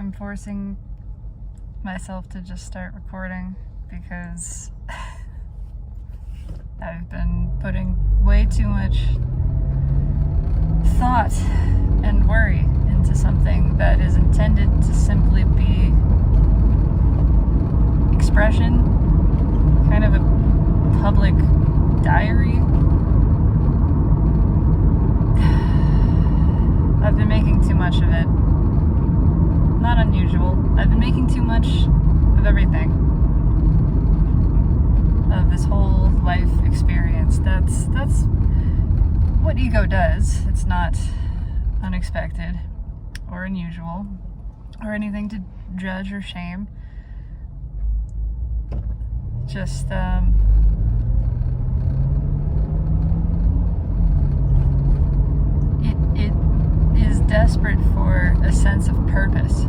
I'm forcing myself to just start recording because I've been putting way too much thought and worry into something that is intended to simply be expression, kind of a public diary. I've been making too much of it. Not unusual. I've been making too much of everything. Of this whole life experience. That's what ego does. It's not unexpected or unusual or anything to judge or shame. Just it is desperate for a sense of purpose.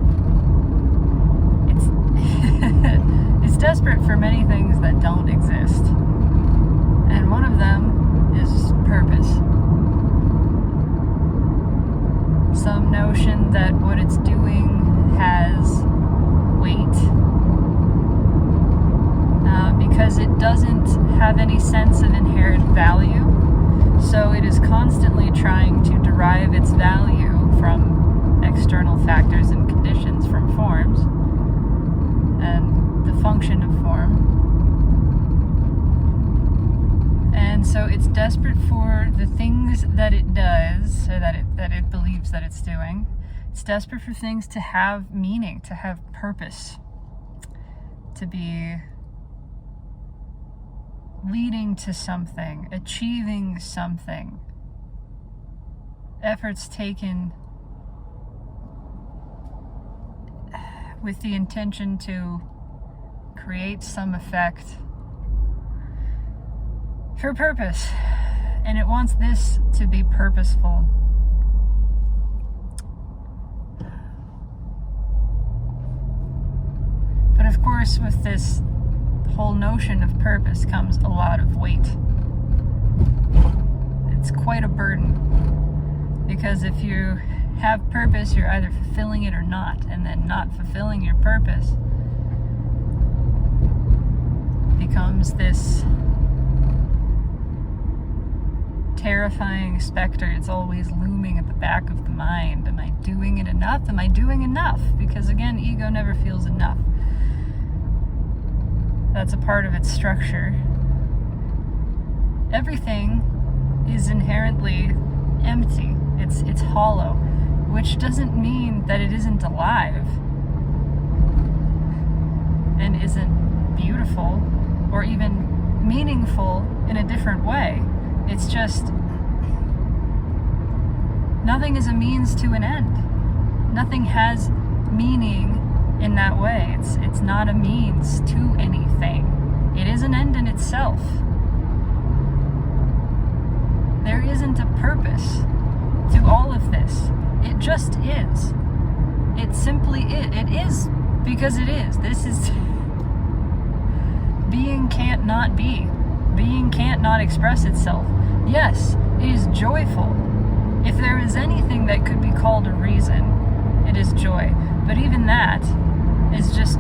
It's desperate for many things that don't exist. And one of them is purpose. Some notion that what it's doing has weight. Because it doesn't have any sense of inherent value. So it is constantly trying to derive its value from external factors and conditions, from forms, and the function of form. And so it's desperate for the things that it does, or that it believes that it's doing. It's desperate for things to have meaning, to have purpose, to be leading to something, achieving something. Efforts taken with the intention to create some effect for purpose. And it wants this to be purposeful. But of course, with this whole notion of purpose comes a lot of weight. It's quite a burden, because if you have purpose, you're either fulfilling it or not, and then not fulfilling your purpose becomes this terrifying specter. It's always looming at the back of the mind. Am I doing it enough? Am I doing enough? Because again, ego never feels enough. That's a part of its structure. Everything is inherently empty. It's hollow, which doesn't mean that it isn't alive and isn't beautiful or even meaningful in a different way. It's just nothing is a means to an end. Nothing has meaning in that way. It's not a means to anything. It is an end in itself. There isn't a purpose to all of this. It just is. It simply is. It is because it is. This is... Being can't not be. Being can't not express itself. Yes, it is joyful. If there is anything that could be called a reason, it is joy. But even that is just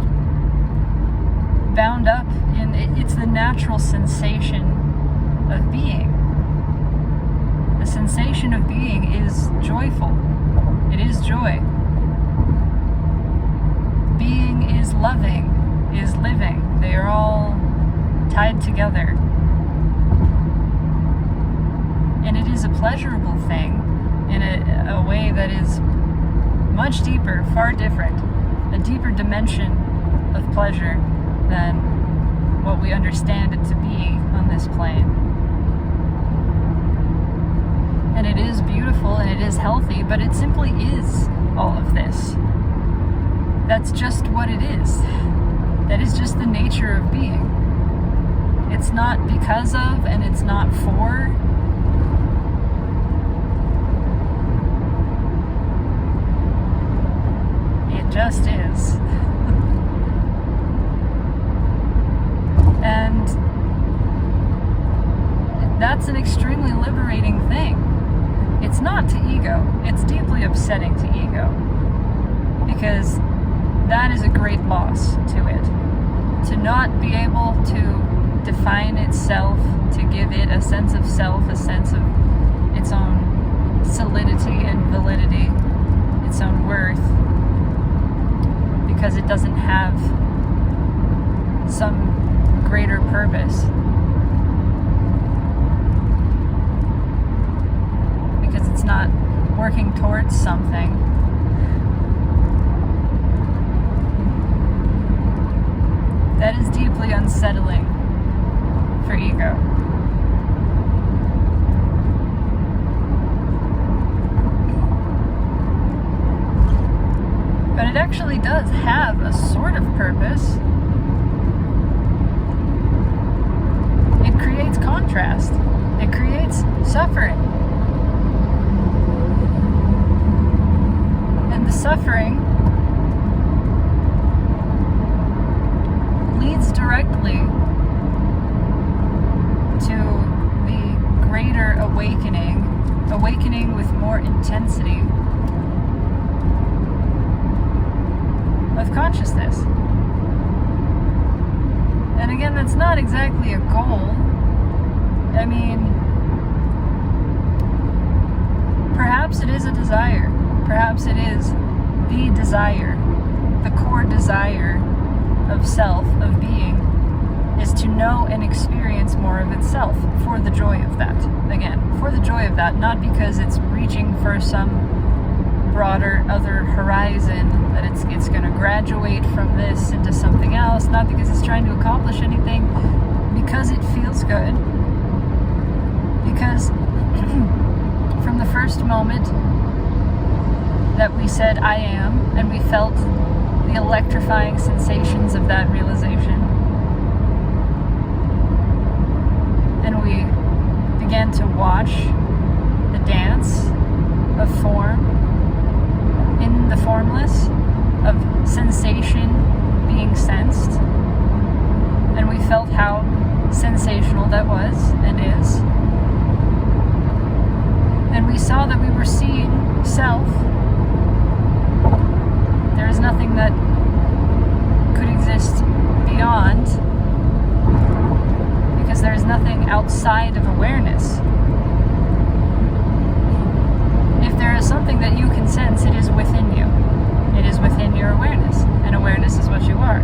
bound up in, it's the natural sensation of being. The sensation of being is joyful. It is joy. Being is loving, is living. They are all tied together. And it is a pleasurable thing in a way that is much deeper, far different, a deeper dimension of pleasure than what we understand it to be on this plane. And it is beautiful and it is healthy, but it simply is all of this. That's just what it is. That is just the nature of being. It's not because of, and it's not for. It just is. And that's an extremely liberating thing. It's not to ego. It's deeply upsetting to ego. Because that is a great loss to it. To not be able to define itself, to give it a sense of self, a sense of its own solidity and validity, its own worth, because it doesn't have some greater purpose. Because it's not working towards something. That is deeply unsettling for ego. But it actually does have a sort of purpose. It creates contrast. It creates suffering. And the suffering leads directly to the greater awakening with more intensity of consciousness. And again, that's not exactly a goal. I mean, perhaps it is a desire. Perhaps it is the desire, the core desire of self, of being, is to know and experience more of itself for the joy of that. Again, for the joy of that, not because it's reaching for some broader other horizon, that it's going to graduate from this into something else, not because it's trying to accomplish anything, because it feels good. Because from the first moment that we said I am, and we felt the electrifying sensations of that realization, and we began to watch the dance of form in the formless, of sensation being sensed, and we felt how sensational that was and is, and we saw that we were seeing self. There is nothing that could exist beyond, because there is nothing outside of awareness. If there is something that you can sense, it is within you. It is within your awareness, and awareness is what you are.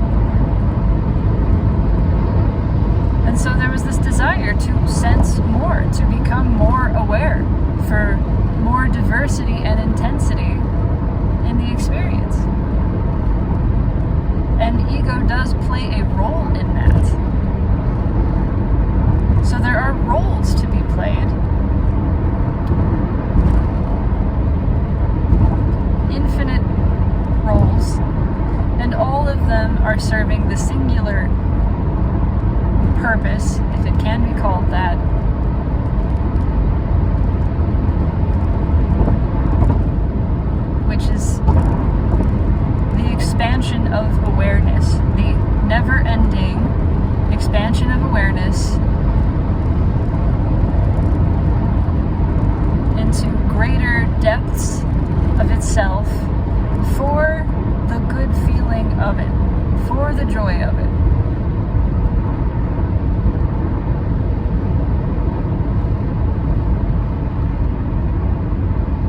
And so there was this desire to sense more, to become more aware, for more diversity and intensity in the experience. And ego does play a role in that. So there are roles to be played. Infinite roles, and all of them are serving the singular purpose, if it can be called that, which is the expansion of awareness, the never-ending expansion of awareness into greater depths of itself, for the good feeling of it, for the joy of it.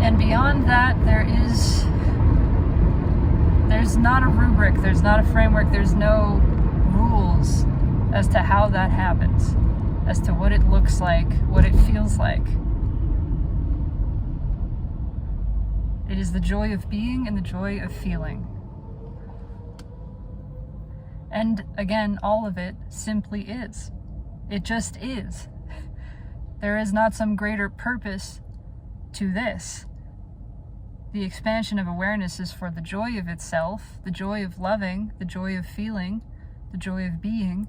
And beyond that, there's not a rubric, there's not a framework, there's no rules as to how that happens, as to what it looks like, what it feels like. It is the joy of being and the joy of feeling. And again, all of it simply is. It just is. There is not some greater purpose to this. The expansion of awareness is for the joy of itself, the joy of loving, the joy of feeling, the joy of being.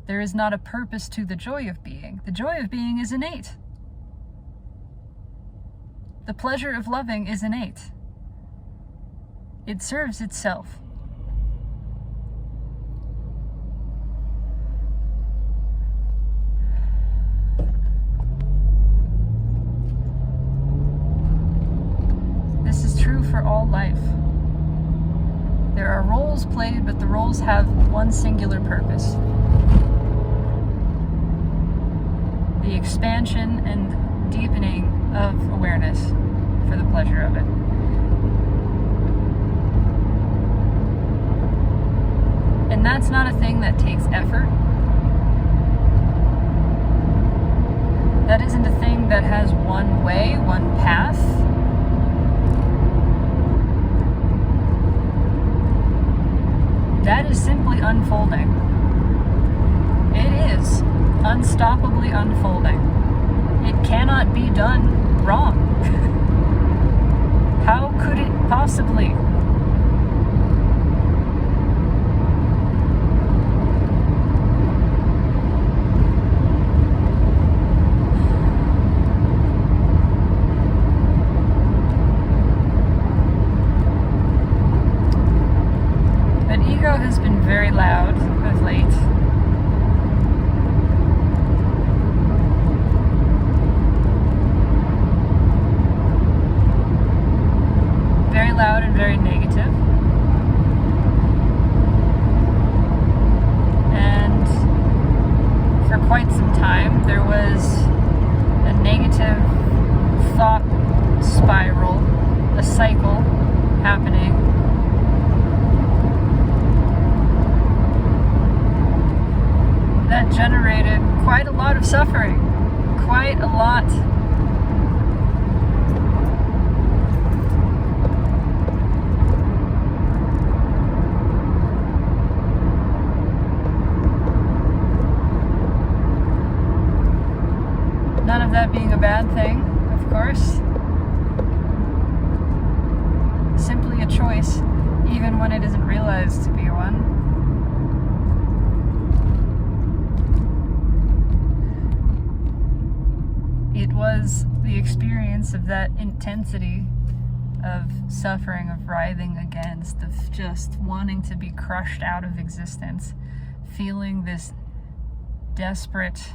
There is not a purpose to the joy of being. The joy of being is innate. The pleasure of loving is innate. It serves itself. This is true for all life. There are roles played, but the roles have one singular purpose: the expansion and deepening of awareness for the pleasure of it. And that's not a thing that takes effort. That isn't a thing that has one way, one path. That is simply unfolding. It is unstoppably unfolding. It cannot be done wrong. How could it possibly? Has been very loud of late. Very loud and very negative. And for quite some time there was a negative thought spiral, a cycle happening. That generated quite a lot of suffering, quite a lot. None of that being a bad thing, of course. Simply a choice, even when it isn't realized to be one. It was the experience of that intensity of suffering, of writhing against, of just wanting to be crushed out of existence, feeling this desperate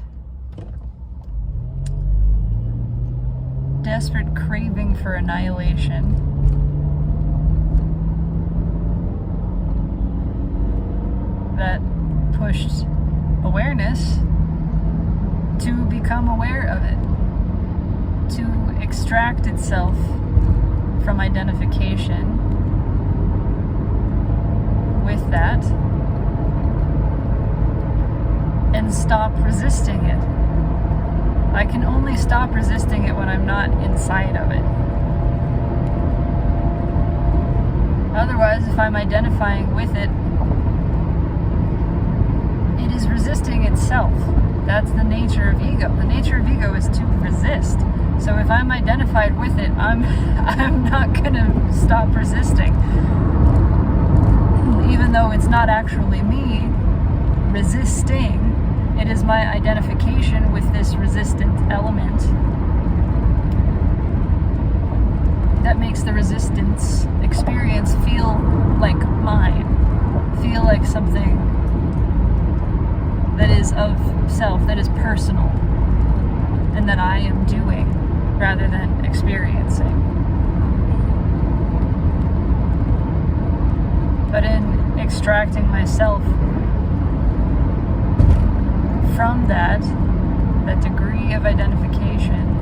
craving for annihilation. That pushed awareness to become aware of it, to extract itself from identification with that and stop resisting it. I can only stop resisting it when I'm not inside of it. Otherwise, if I'm identifying with it, it is resisting itself. That's the nature of ego. The nature of ego is to resist. So if I'm identified with it, I'm not gonna stop resisting. Even though it's not actually me resisting, it is my identification with this resistant element that makes the resistance experience feel like mine, feel like something that is of self, that is personal, and that I am doing rather than experiencing. But in extracting myself from that degree of identification,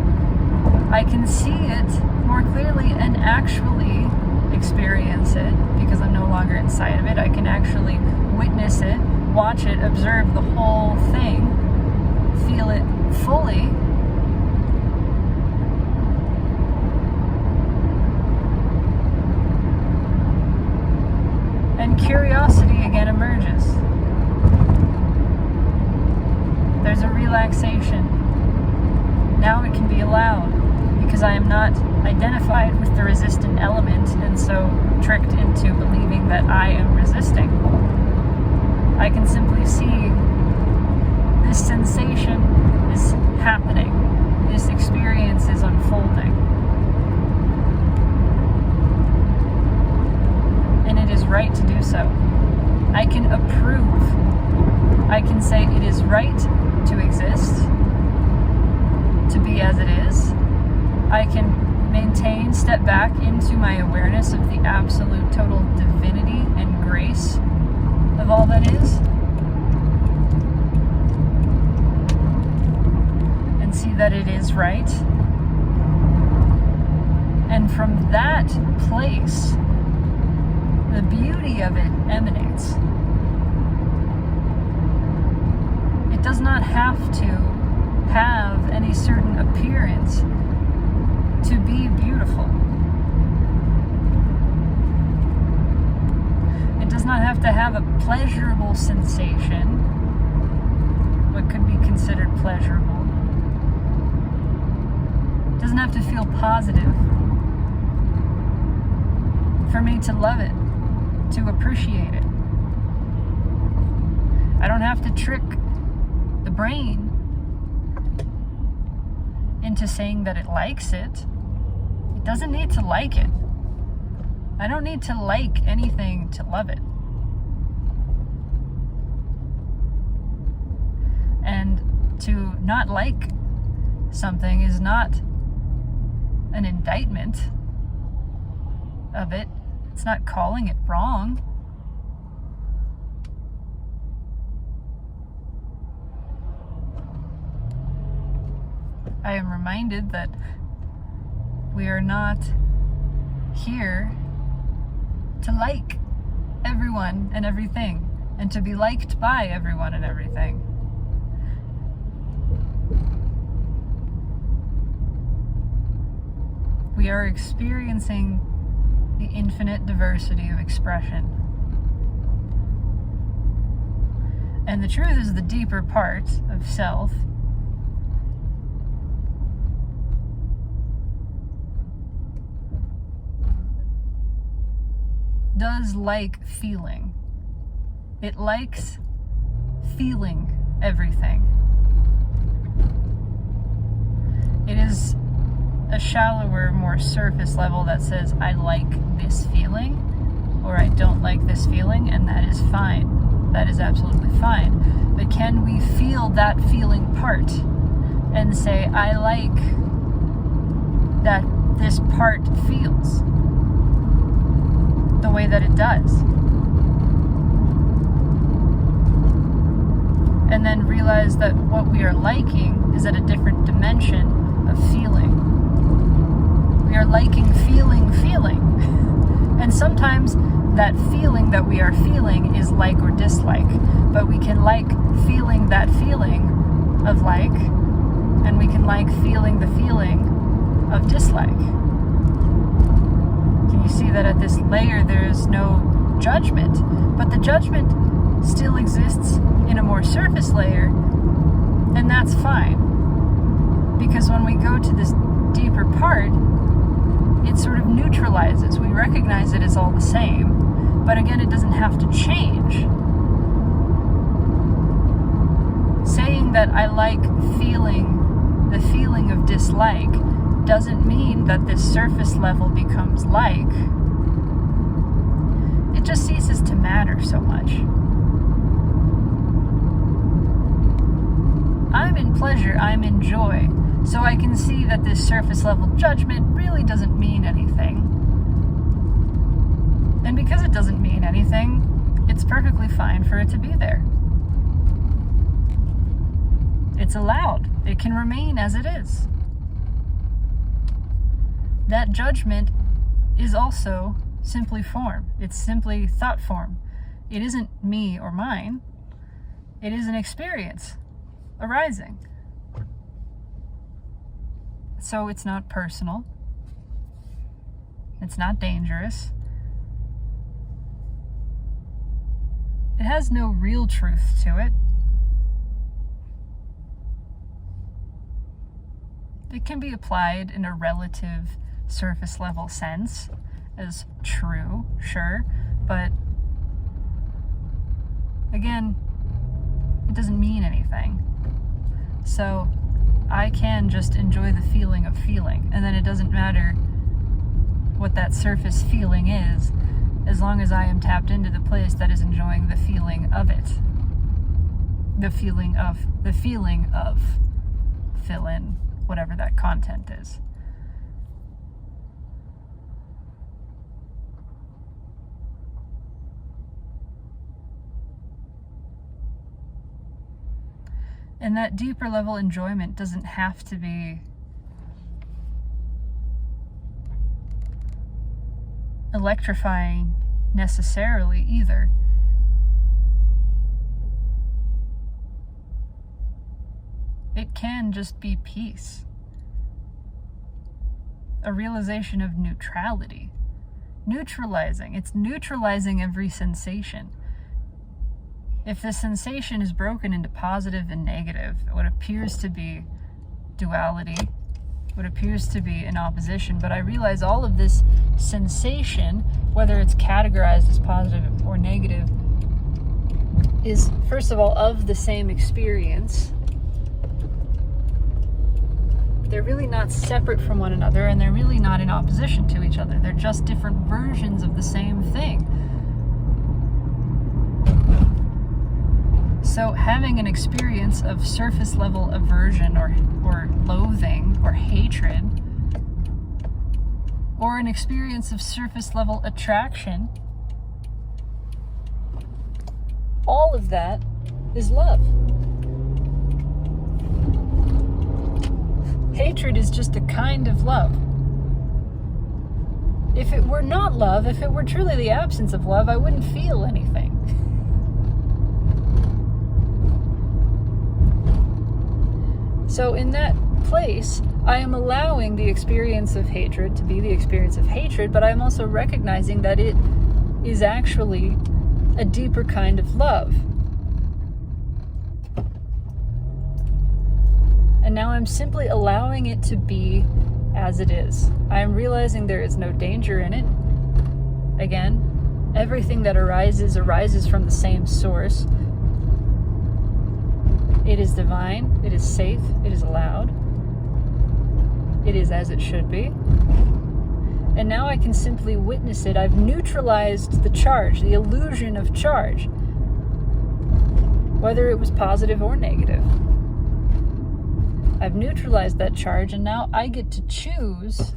I can see it more clearly and actually experience it because I'm no longer inside of it. I can actually witness it, watch it, observe the whole thing, feel it fully. And curiosity again emerges. There's a relaxation. Now it can be allowed because I am not identified with the resistant element and so tricked into believing that I am resisting. I can simply see this sensation is happening. This experience is unfolding. And it is right to do so. I can approve. I can say it is right to exist, to be as it is. I can maintain, step back into my awareness of the absolute total divinity and grace of all that is, and see that it is right. And from that place, the beauty of it emanates. It does not have to have any certain appearance to be beautiful. It does not have to have a pleasurable sensation, what could be considered pleasurable. It doesn't have to feel positive for me to love it, to appreciate it. I don't have to trick the brain into saying that it likes it. It doesn't need to like it. I don't need to like anything to love it. And to not like something is not an indictment of it. It's not calling it wrong. I am reminded that we are not here to like everyone and everything, and to be liked by everyone and everything. We are experiencing the infinite diversity of expression. And the truth is, the deeper part of self does like feeling. It likes feeling everything. It is a shallower, more surface level that says, I like this feeling, or I don't like this feeling, and that is fine. That is absolutely fine. But can we feel that feeling part and say, I like that this part feels the way that it does? And then realize that what we are liking is at a different dimension of feeling. We are liking feeling. And sometimes that feeling that we are feeling is like or dislike. But we can like feeling that feeling of like, and we can like feeling the feeling of dislike. Can you see that at this layer there is no judgment? But the judgment still exists in a more surface layer, and that's fine. Because when we go to this deeper part, it sort of neutralizes. We recognize it as all the same, but again, it doesn't have to change. Saying that I like feeling the feeling of dislike doesn't mean that this surface level becomes like. It just ceases to matter so much. I'm in pleasure, I'm in joy. So I can see that this surface level judgment really doesn't mean anything. And because it doesn't mean anything, it's perfectly fine for it to be there. It's allowed. It can remain as it is. That judgment is also simply form. It's simply thought form. It isn't me or mine. It is an experience arising. So it's not personal. It's not dangerous. It has no real truth to it. It can be applied in a relative surface level sense as true, sure, but again, it doesn't mean anything. So I can just enjoy the feeling of feeling, and then it doesn't matter what that surface feeling is, as long as I am tapped into the place that is enjoying the feeling of it. The feeling of fill in, whatever that content is. And that deeper level enjoyment doesn't have to be electrifying necessarily either. It can just be peace. A realization of neutrality. Neutralizing. It's neutralizing every sensation. If the sensation is broken into positive and negative, what appears to be duality, what appears to be an opposition, but I realize all of this sensation, whether it's categorized as positive or negative, is first of all of the same experience. They're really not separate from one another, and they're really not in opposition to each other. They're just different versions of the same thing. So having an experience of surface level aversion or loathing or hatred, or an experience of surface level attraction, all of that is love. Hatred is just a kind of love. If it were not love, if it were truly the absence of love, I wouldn't feel anything. So in that place, I am allowing the experience of hatred to be the experience of hatred, but I'm also recognizing that it is actually a deeper kind of love. And now I'm simply allowing it to be as it is. I am realizing there is no danger in it. Again, everything that arises from the same source. It is divine, it is safe, it is allowed. It is as it should be. And now I can simply witness it. I've neutralized the charge, the illusion of charge, whether it was positive or negative. I've neutralized that charge, and now I get to choose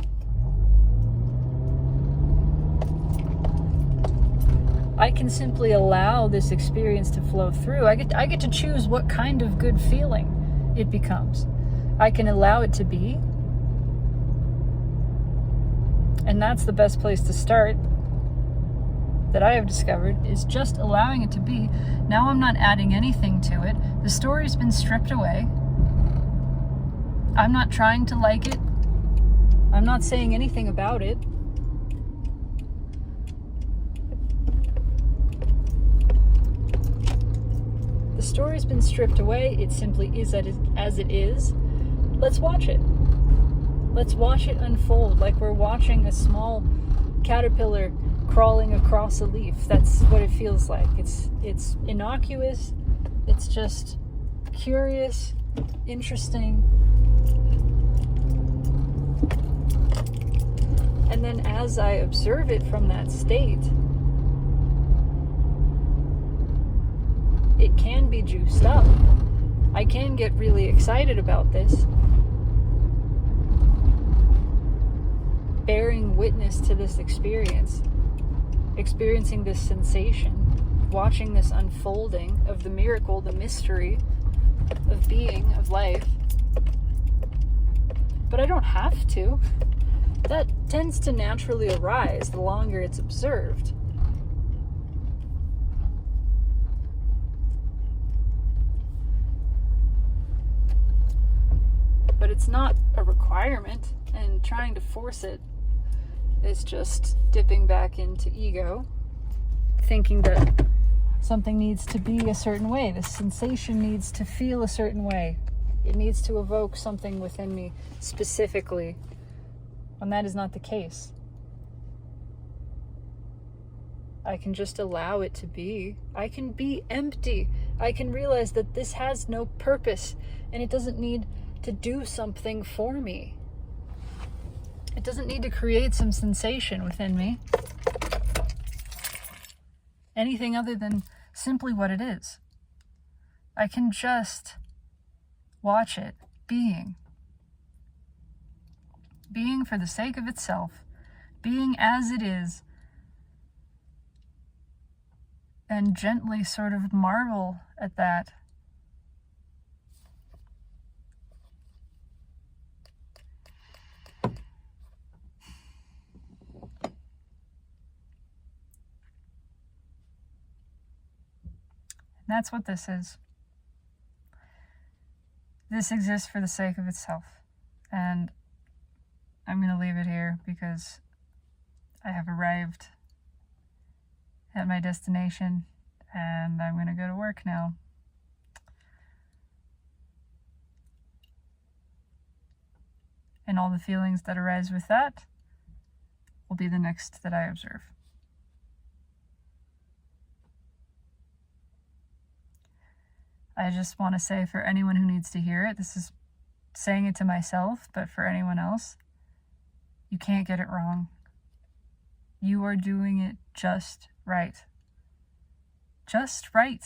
I can simply allow this experience to flow through. I get to choose what kind of good feeling it becomes. I can allow it to be. And that's the best place to start that I have discovered, is just allowing it to be. Now I'm not adding anything to it. The story's been stripped away. I'm not trying to like it. I'm not saying anything about it. The story's been stripped away. It simply is as it is. Let's watch it. Let's watch it unfold like we're watching a small caterpillar crawling across a leaf. That's what it feels like. It's innocuous. It's just curious, interesting. And then as I observe it from that state, it can be juiced up. I can get really excited about this. Bearing witness to this experience, experiencing this sensation, watching this unfolding of the miracle, the mystery of being, of life. But I don't have to. That tends to naturally arise the longer it's observed. But it's not a requirement, and trying to force it is just dipping back into ego, thinking that something needs to be a certain way. The sensation needs to feel a certain way. It needs to evoke something within me specifically, when that is not the case. I can just allow it to be. I can be empty. I can realize that this has no purpose, and it doesn't need to do something for me. It doesn't need to create some sensation within me. Anything other than simply what it is. I can just watch it being. Being for the sake of itself. Being as it is. And gently sort of marvel at that. That's what this is. This exists for the sake of itself. And I'm going to leave it here because I have arrived at my destination and I'm going to go to work now. And all the feelings that arise with that will be the next that I observe. I just want to say, for anyone who needs to hear it, this is saying it to myself, but for anyone else, you can't get it wrong. You are doing it just right. Just right.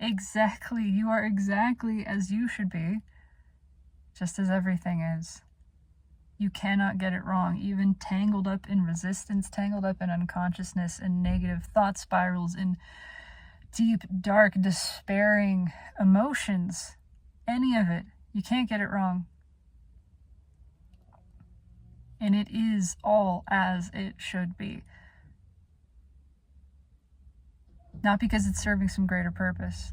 Exactly. You are exactly as you should be, just as everything is. You cannot get it wrong. Even tangled up in resistance, tangled up in unconsciousness and negative thought spirals, in deep, dark, despairing emotions, any of it, you can't get it wrong. And it is all as it should be. Not because it's serving some greater purpose,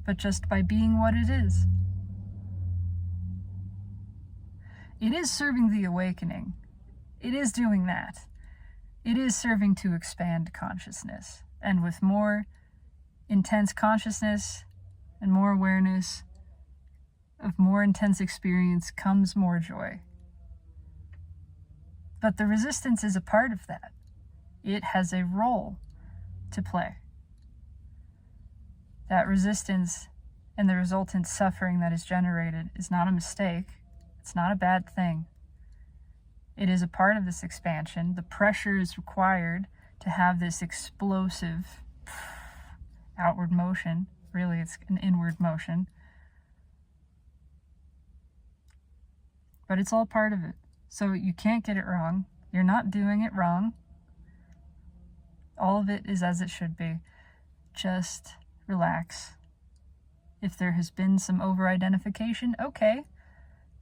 but just by being what it is. It is serving the awakening. It is doing that. It is serving to expand consciousness. And with more intense consciousness and more awareness of more intense experience comes more joy. But the resistance is a part of that. It has a role to play. That resistance and the resultant suffering that is generated is not a mistake. It's not a bad thing. It is a part of this expansion. The pressure is required to have this explosive outward motion. Really, it's an inward motion. But it's all part of it. So you can't get it wrong. You're not doing it wrong. All of it is as it should be. Just relax. If there has been some over-identification, okay,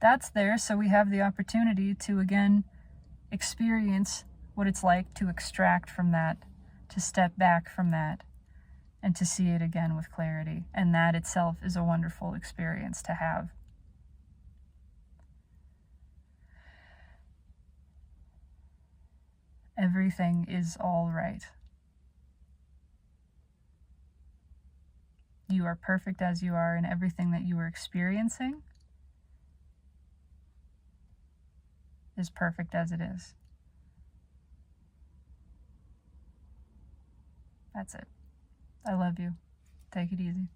that's there, so we have the opportunity to again experience what it's like to extract from that, to step back from that, and to see it again with clarity. And that itself is a wonderful experience to have. Everything is all right. You are perfect as you are, and everything that you are experiencing is perfect as it is. That's it. I love you. Take it easy.